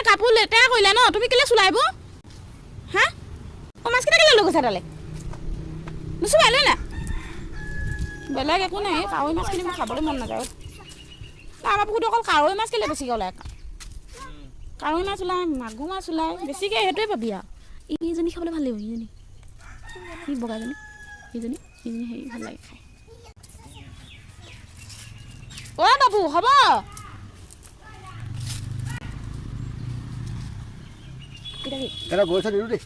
কাপোৰ লেতেৰা কৰিলা ন তুমি কেলে চুলাইব হা ও মাছকেইটা কেলে লৈ গৈছা তালে নুচুবাই লৈ না বেলেগ একো নাই কাৱৈ মাছখিনি মোৰ খাবলৈ মন নাযায় আমাৰ পুখুৰীটো অকল কাৱৈ মাছ কেলে বেছিকৈ ওলায় কাৱৈ মাছ ওলায় মাগুৰ মাছ ওলায় বেছিকৈ সেইটোৱে পাবি আৰু ইজনী খাবলৈ ভাল লাগিব ইজনী সি বগাজনী ইজনী হেৰি ভাল লাগে খাই অ' বাবু হ'ব এটা গৈছে নিদো দেই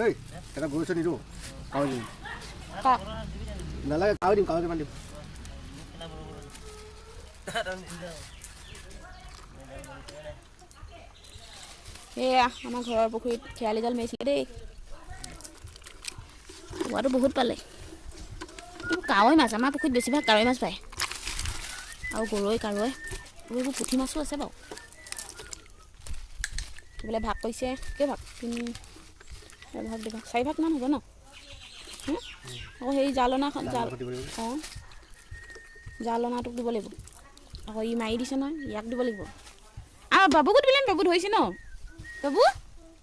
এই এটা গৈছে নিদো কাৱৈ দিম নালাগে কাৱৈ দিম কাৱৈ কিমান দিম এয়া আমাৰ ঘৰৰ পুখুৰীত খেয়ালি জাল মাৰিছিলে দেই পোৱাটো বহুত পালে কাৱৈ মাছ আমাৰ পুখুৰীত বেছিভাগ কাৱৈ মাছ পায় আৰু গৰৈ কাৱৈ এইবোৰ পুঠি মাছো আছে বাৰু বোলে ভাগ কৰিছে কেইভাগ ভাগ দিবা 4 ভাগমান হ'ব ন আকৌ সেই জালনাখন অঁ জালনাটোক দিব লাগিব আকৌ ই মাৰি দিছে নহয় ইয়াক দিব লাগিব আৰু বাবুকো দিলে বাবু ধৰিছে ন বাবু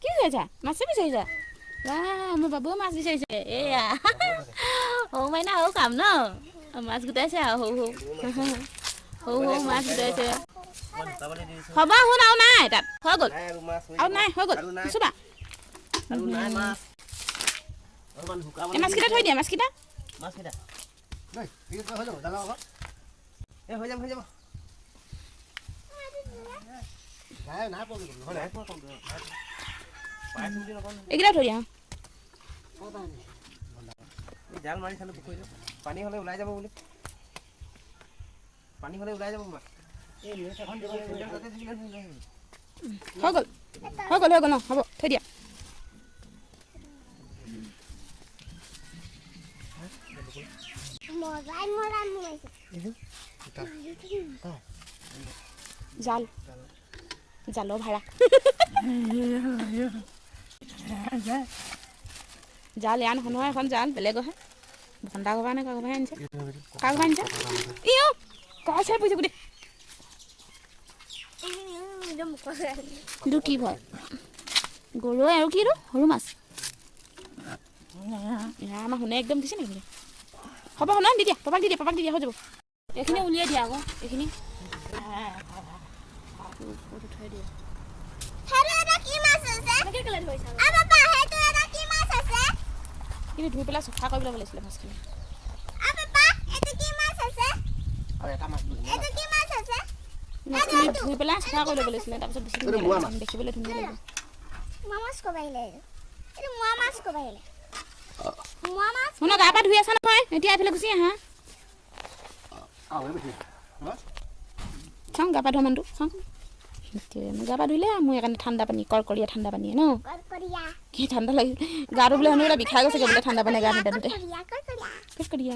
কি বিচাৰিছা মাছে বিচাৰিছা মোৰ বাবুও মাছ বিচাৰিছে এয়া সৰু মাইনা সৰু কাম ন মাছ গোটাইছে আৰু সৰু মাছ গোটাইছে হ'ব শুন আৰু নাই তাত হৈ গ'ল আৰু নাই হৈ গ'ল চুবা এই মাছকেইটা থৈ দিয়া মাছকেইটা এইকেইটা থৈ দিয়া জাল মাৰি চালো পুখুৰীটো পানী হ'লে ওলাই যাব বুলি পানী হ'লে ওলাই যাব মাছ হৈ গ'ল ন হ'ব থৈ দিয়া জালৰ ভাড়া জাল এয়া নহয় এখন জাল বেলেগৰহে ভণ্ডা গবা নে কাগবাহে আনিছে কাগবা আনিছে ই কাগজ চাই পৰিছে গোটেই কিন্তু কি ভয় গৰৈ আৰু কি সৰু মাছ আমাৰ শুনে একদম দিছে নেকি হ'ব শুনা দি দিয়া পাপাক দি দিয়া হৈ যাব এইখিনি উলিয়াই দিয়া আকৌ এইখিনি থৈ দিয়া কিন্তু ধুই পেলাই চফা কৰিব ল'ব লাগিছিলে মাছখিনি মাছখিনি ধুই পেলাই চফা কৰি ল'ব লাগিছিলে তাৰপিছত দেখিবলৈ ধুনীয়া লাগিব শুনা গা পা ধুই আছা নহয় এতিয়া এইফালে গুচি আহা চাওঁ গা পা ধোৱা মানুহটো চাওঁ গা পা ধুলে মোৰ এইকাৰণে ঠাণ্ডা পানী কৰ্কৰীয়া ঠাণ্ডা পানীয়ে ন কি ঠাণ্ডা লাগি গাটো বোলে শুনি বোলে বিষাই গৈছে বোলে ঠাণ্ডা পানী গা ধুতে ধুতে কৰ্কৰীয়া